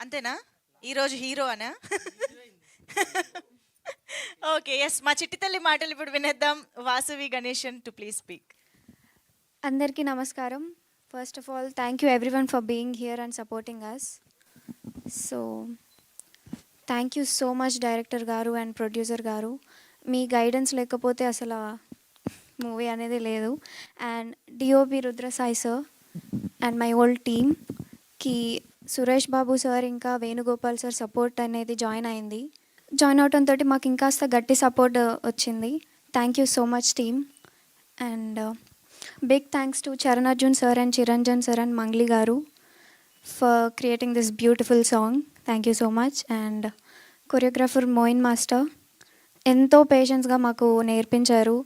అంతేనా? ఈరోజు హీరో అనా? ఓకే. యెస్. మా చిట్టి తల్లి మాటలు ఇప్పుడు వినేద్దాం. Vasavi Ganeshan to please speak. అందరికీ నమస్కారం. First of all thank you everyone for being here and supporting us. So thank you so much director గారు అండ్ ప్రొడ్యూసర్ గారు. మీ గైడెన్స్ లేకపోతే అసలు మూవీ అనేది లేదు. And DOP Rudra Sai sir and my old టీమ్కి సురేష్ బాబు సార్ ఇంకా వేణుగోపాల్ సార్ సపోర్ట్ అనేది జాయిన్ అయింది. జాయిన్ అవడంతో మాకు ఇంకాస్త గట్టి సపోర్ట్ వచ్చింది. Thank you so much team. And big thanks to Charan Arjun sir and Chiranjan sir and Mangli garu for creating this beautiful song. Thank you so much. And choreographer Moin master ento patience ga maku nerpincharu.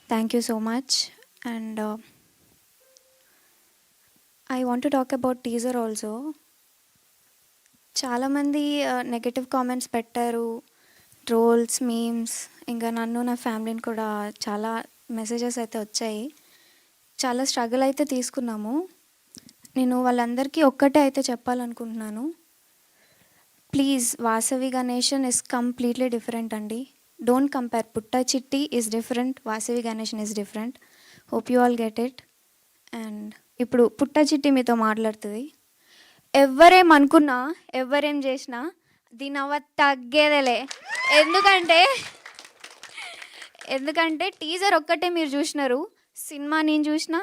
Thank you so much. And I want to talk about teaser also. చాలా మంది negative comments పెట్టారు, trolls, memes, ఇంకా నన్ను నా ఫ్యామిలీని కూడా చాలా messages అయితే వచ్చాయి. చాలా స్ట్రగుల్ అయితే తీసుకున్నాము. నేను వాళ్ళందరికీ ఒక్కటే అయితే చెప్పాలనుకుంటున్నాను. Please, Vasavi Ganeshan is completely different అండి. Don't compare. Putta Chitti is different, Vasavi Ganeshan is different. Hope you all get it. And ఇప్పుడు పుట్ట చిట్టి మీతో మాట్లాడుతుంది. ఎవరేమనుకున్నా, ఎవరేం చేసినా దీని అవ్వ తగ్గేదేలే. ఎందుకంటే టీజర్ ఒక్కటే మీరు చూసినారు, సినిమా నేను చూసిన,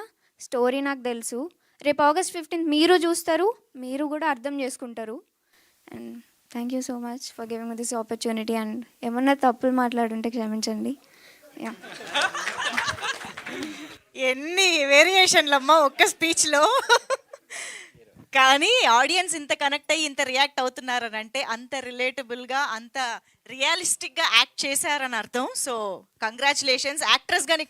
స్టోరీ నాకు తెలుసు. రేపు August 15th మీరు చూస్తారు, మీరు కూడా అర్థం చేసుకుంటారు. And thank you so much for giving me this opportunity. And ఏమన్నా తప్పులు మాట్లాడుంటే క్షమించండి. యా, ఎన్ని వేరియేషన్లమ్మా ఒక్క స్పీచ్లో. కానీ ఆడియన్స్ ఇంత కనెక్ట్ అయ్యి ఇంత రియాక్ట్ అవుతున్నారని అంటే అంత రిలేటబుల్గా, అంత రియలిస్టిక్గా యాక్ట్ చేశారని అర్థం. So congratulations. యాక్ట్రెస్గా నీకు